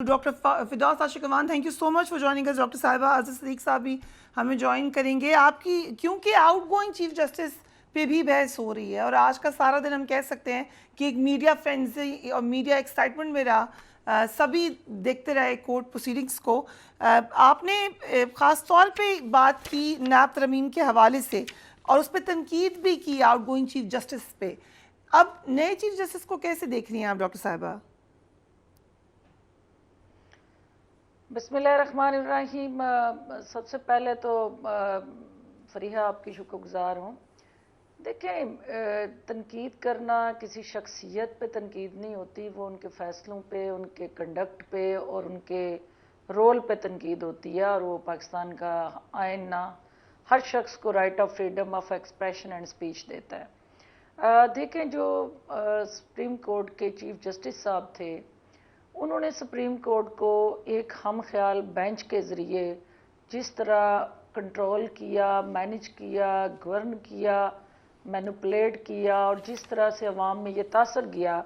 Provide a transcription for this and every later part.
Doctor Firdous عاشقوان، thank you so much for joining us. Doctor صاحبہ عزیز صدیق صاحب بھی ہمیں جوائن کریں گے. آپ کی کیونکہ آؤٹ گوئنگ چیف جسٹس پہ بھی بحث ہو رہی ہے اور آج کا سارا دن ہم کہہ سکتے ہیں کہ ایک میڈیا فرینزی اور میڈیا ایکسائٹمنٹ میں رہا. سبھی دیکھتے رہے کورٹ پروسیڈنگس کو. آپ نے خاص طور پہ بات کی نیب ترمیم کے حوالے سے اور اس پہ تنقید بھی کی آؤٹ گوئنگ چیف جسٹس پہ. اب نئے چیف جسٹس کو کیسے دیکھ رہی ہیں آپ ڈاکٹر صاحبہ؟ بسم اللہ الرحمن الرحیم. سب سے پہلے تو فریحہ آپ کی شکر گزار ہوں. دیکھیں، تنقید کرنا کسی شخصیت پہ تنقید نہیں ہوتی، وہ ان کے فیصلوں پہ، ان کے کنڈکٹ پہ اور ان کے رول پہ تنقید ہوتی ہے. اور وہ پاکستان کا آئین نہ ہر شخص کو right of freedom of expression and speech دیتا ہے. دیکھیں، جو سپریم کورٹ کے چیف جسٹس صاحب تھے، انہوں نے سپریم کورٹ کو ایک ہم خیال بینچ کے ذریعے جس طرح کنٹرول کیا، مینج کیا، گورن کیا، مینوپولیٹ کیا، اور جس طرح سے عوام میں یہ تاثر گیا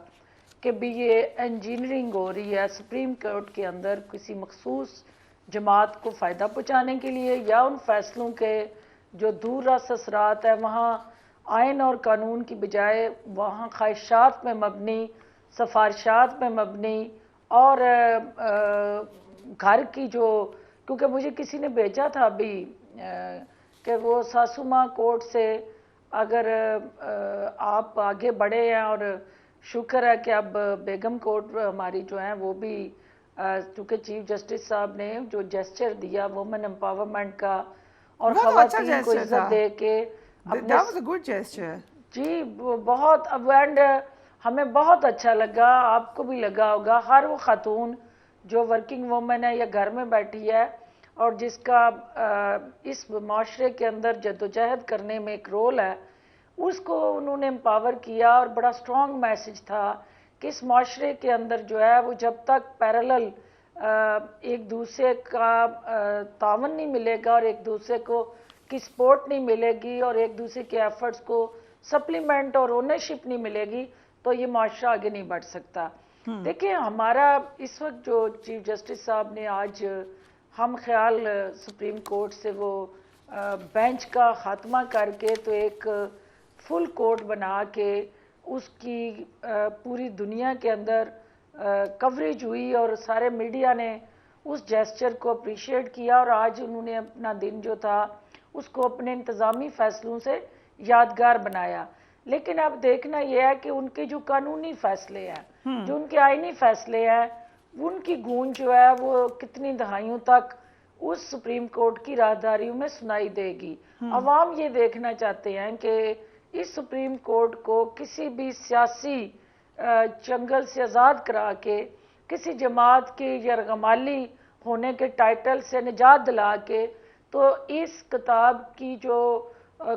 کہ بھی یہ انجینئرنگ ہو رہی ہے سپریم کورٹ کے اندر کسی مخصوص جماعت کو فائدہ پہنچانے کے لیے، یا ان فیصلوں کے جو دور رس اثرات ہیں وہاں آئین اور قانون کی بجائے وہاں خواہشات میں مبنی، سفارشات میں مبنی، اور گھر کی جو، کیونکہ مجھے کسی نے بھیجا تھا ابھی کہ وہ ساسوما کورٹ سے اگر آپ آگے بڑھے ہیں، اور شکر ہے کہ اب بیگم کورٹ ہماری جو ہیں وہ بھی، چونکہ چیف جسٹس صاحب نے جو جیسچر دیا وومن امپاورمنٹ کا اور خواتین کو عزت دے کے اپنے، گڈ جیسچر. جی بہت اوینڈ، ہمیں بہت اچھا لگا، آپ کو بھی لگا ہوگا. ہر وہ خاتون جو ورکنگ وومن ہے یا گھر میں بیٹھی ہے اور جس کا اس معاشرے کے اندر جدوجہد کرنے میں ایک رول ہے، اس کو انہوں نے امپاور کیا. اور بڑا سٹرونگ میسج تھا کہ اس معاشرے کے اندر جو ہے وہ جب تک پیرالل ایک دوسرے کا تعاون نہیں ملے گا اور ایک دوسرے کو کی سپورٹ نہیں ملے گی اور ایک دوسرے کے ایفرٹس کو سپلیمنٹ اور اونرشپ نہیں ملے گی تو یہ معاشرہ آگے نہیں بڑھ سکتا. دیکھیں، ہمارا اس وقت جو چیف جسٹس صاحب نے آج ہم خیال سپریم کورٹ سے وہ بینچ کا خاتمہ کر کے تو ایک فل کورٹ بنا کے اس کی پوری دنیا کے اندر کوریج ہوئی اور سارے میڈیا نے اس جیسچر کو اپریشیٹ کیا. اور آج انہوں نے اپنا دن جو تھا اس کو اپنے انتظامی فیصلوں سے یادگار بنایا. لیکن اب دیکھنا یہ ہے کہ ان کے جو قانونی فیصلے ہیں، جو ان کے آئینی فیصلے ہیں، ان کی گونج جو ہے وہ کتنی دہائیوں تک اس سپریم کورٹ کی راہداریوں میں سنائی دے گی. عوام یہ دیکھنا چاہتے ہیں کہ اس سپریم کورٹ کو کسی بھی سیاسی چنگل سے آزاد کرا کے، کسی جماعت کے یرغمالی ہونے کے ٹائٹل سے نجات دلا کے، تو اس کتاب کی جو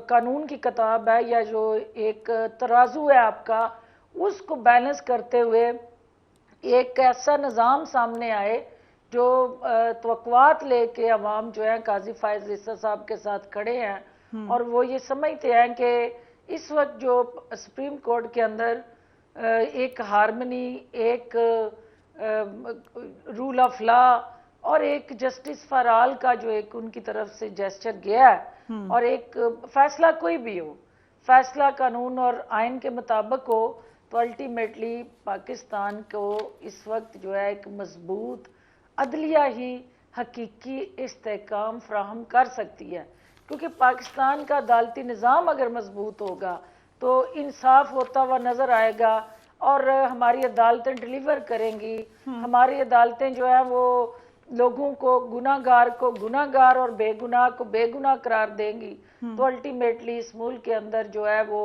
قانون کی کتاب ہے یا جو ایک ترازو ہے آپ کا، اس کو بیلنس کرتے ہوئے ایک ایسا نظام سامنے آئے جو توقعات لے کے عوام جو ہے قاضی فائز عیسیٰ صاحب کے ساتھ کھڑے ہیں. اور وہ یہ سمجھتے ہیں کہ اس وقت جو سپریم کورٹ کے اندر ایک ہارمنی، ایک رول آف لا اور ایک جسٹس فار آل کا جو ایک ان کی طرف سے جیسچر گیا ہے، اور ایک فیصلہ کوئی بھی ہو، فیصلہ قانون اور آئین کے مطابق ہو، تو الٹیمیٹلی پاکستان کو اس وقت جو ہے ایک مضبوط عدلیہ ہی حقیقی استحکام فراہم کر سکتی ہے. کیونکہ پاکستان کا عدالتی نظام اگر مضبوط ہوگا تو انصاف ہوتا ہوا نظر آئے گا اور ہماری عدالتیں ڈیلیور کریں گی. ہماری عدالتیں جو ہیں وہ لوگوں کو، گناہ گار کو گناہ گار اور بے گناہ کو بے گناہ قرار دیں گی. تو الٹیمیٹلی اس ملک کے اندر جو ہے وہ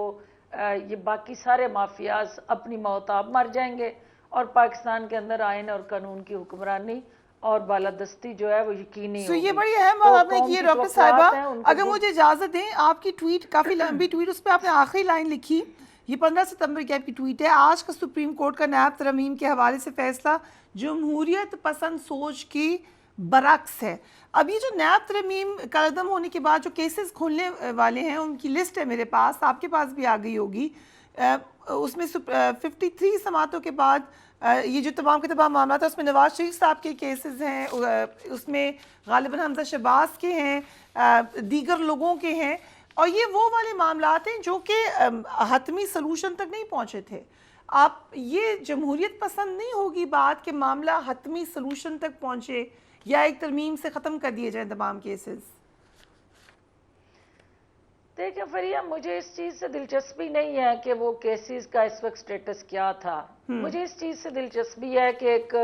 یہ باقی سارے مافیاز اپنی موت آپ مر جائیں گے اور پاکستان کے اندر آئین اور قانون کی حکمرانی اور بالادستی جو ہے وہ یقینی ہوگی. یہ بڑی اہم بات آپ نے کی ہے ڈاکٹر صاحبہ. اگر مجھے اجازت دیں، آپ کی ٹویٹ کافی لمبی ٹویٹ، اس پہ آپ نے آخری لائن لکھی، یہ 15 ستمبر کی آپ کی ٹویٹ ہے: آج کا سپریم کورٹ کا نیب ترمیم کے حوالے سے فیصلہ جمہوریت پسند سوچ کی برعکس ہے. اب یہ جو نیب ترمیم قدم ہونے کے بعد جو کیسز کھلنے والے ہیں ان کی لسٹ ہے میرے پاس، آپ کے پاس بھی آ گئی ہوگی. اس میں 53 سماعتوں کے بعد یہ جو تمام کے تمام معاملات ہیں اس میں نواز شریف صاحب کے کیسز ہیں، اس میں غالباً حمزہ شہباز کے ہیں، دیگر لوگوں کے ہیں، اور یہ وہ والے معاملات ہیں جو کہ حتمی سلوشن تک نہیں پہنچے تھے. آپ یہ جمہوریت پسند نہیں ہوگی بات کہ معاملہ حتمی سلوشن تک پہنچے یا ایک ترمیم سے ختم کر دیے جائیں تمام کیسز؟ دیکھیں فریہ، مجھے اس چیز سے دلچسپی نہیں ہے کہ وہ کیسز کا اس وقت سٹیٹس کیا تھا. مجھے اس چیز سے دلچسپی ہے کہ ایک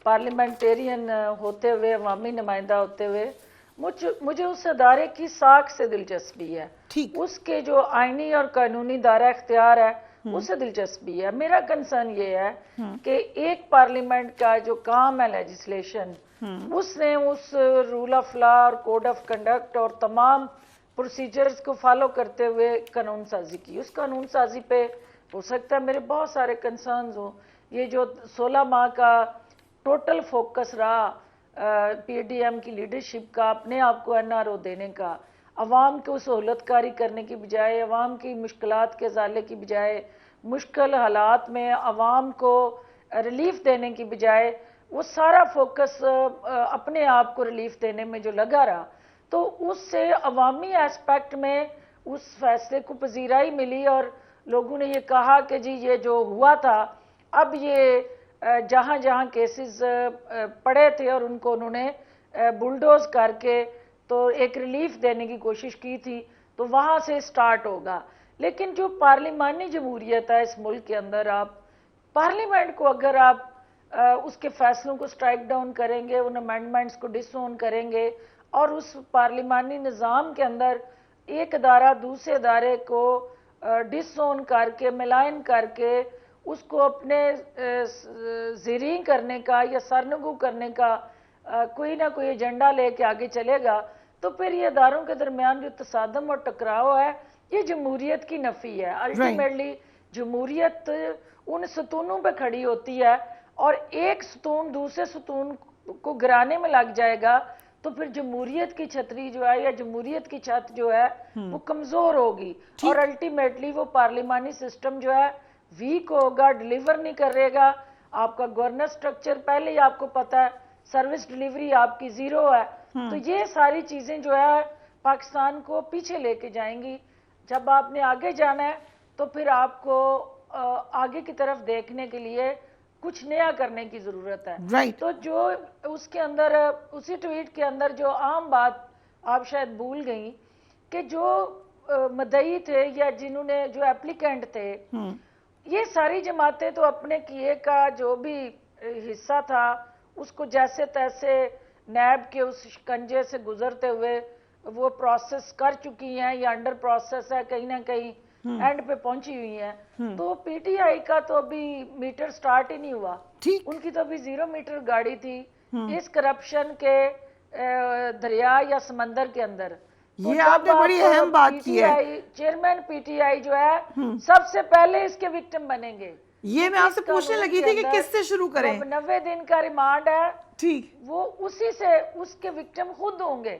پارلیمنٹیرین ہوتے ہوئے، عوامی نمائندہ ہوتے ہوئے، مجھے اس ادارے کی ساکھ سے دلچسپی ہے، اس کے جو آئینی اور قانونی دائرہ اختیار ہے اس سے دلچسپی ہے. میرا کنسرن یہ ہے کہ ایک پارلیمنٹ کا جو کام ہے لیجسلیشن، اس نے اس رول آف لا اور کوڈ آف کنڈکٹ اور تمام پروسیجرز کو فالو کرتے ہوئے قانون سازی کی. اس قانون سازی پہ ہو سکتا ہے میرے بہت سارے کنسرنز ہوں. یہ جو 16 ماہ کا ٹوٹل فوکس رہا پی ڈی ایم کی لیڈرشپ کا، اپنے آپ کو این آر او دینے کا، عوام کو سہولت کاری کرنے کی بجائے، عوام کی مشکلات کے ازالے کی بجائے، مشکل حالات میں عوام کو ریلیف دینے کی بجائے، وہ سارا فوکس اپنے آپ کو ریلیف دینے میں جو لگا رہا، تو اس سے عوامی ایسپیکٹ میں اس فیصلے کو پذیرائی ملی اور لوگوں نے یہ کہا کہ جی یہ جو ہوا تھا، اب یہ جہاں جہاں کیسز پڑے تھے اور ان کو انہوں نے بلڈوز کر کے تو ایک ریلیف دینے کی کوشش کی تھی، تو وہاں سے سٹارٹ ہوگا. لیکن جو پارلیمانی جمہوریت ہے اس ملک کے اندر، آپ پارلیمنٹ کو اگر آپ اس کے فیصلوں کو سٹرائک ڈاؤن کریں گے، ان امینڈمنٹس کو ڈس اون کریں گے، اور اس پارلیمانی نظام کے اندر ایک ادارہ دوسرے ادارے کو ڈس اون کر کے، ملائن کر کے، اس کو اپنے زیریں کرنے کا یا سرنگو کرنے کا کوئی نہ کوئی ایجنڈا لے کے آگے چلے گا، تو پھر یہ اداروں کے درمیان جو تصادم اور ٹکراؤ ہے، یہ جمہوریت کی نفی ہے. الٹیمیٹلی جمہوریت ان ستونوں پہ کھڑی ہوتی ہے، اور ایک ستون دوسرے ستون کو گرانے میں لگ جائے گا تو پھر جمہوریت کی چھتری جو ہے یا جمہوریت کی چھت جو ہے وہ کمزور ہوگی، اور الٹیمیٹلی وہ پارلیمانی سسٹم جو ہے ویک ہوگا، ڈیلیور نہیں کرے گا. آپ کا گورننس سٹرکچر پہلے ہی آپ کو پتہ ہے، سروس ڈیلیوری آپ کی زیرو ہے. تو یہ ساری چیزیں جو ہے پاکستان کو پیچھے لے کے جائیں گی. جب آپ نے آگے جانا ہے تو پھر آپ کو آگے کی طرف دیکھنے کے لیے کچھ نیا کرنے کی ضرورت ہے. تو جو اس کے اندر، اسی ٹویٹ کے اندر جو عام بات آپ شاید بھول گئیں کہ جو مدعی تھے یا جنہوں نے جو اپلیکینٹ تھے، یہ ساری جماعتیں تو اپنے کیے کا جو بھی حصہ تھا اس کو جیسے تیسے نیب کے اس شکنجے سے گزرتے ہوئے وہ پروسیس کر چکی ہیں یا انڈر پروسیس ہے، کہیں نہ کہیں اینڈ پہ پہنچی ہوئی ہیں. تو پی ٹی آئی کا تو ابھی میٹر سٹارٹ ہی نہیں ہوا، ان کی تو ابھی 0 میٹر گاڑی تھی اس کرپشن کے دریا یا سمندر کے اندر. یہ آپ نے بڑی اہم بات کی ہے. چیئرمین پی ٹی آئی جو ہے سب سے پہلے اس کے وکٹم بنیں گے. یہ میں آپ سے پوچھنے لگی تھی کہ کس سے شروع کریں. 90 دن کا ریمانڈ ہے، ٹھیک، وہ اسی سے اس کے وکٹم خود ہوں گے.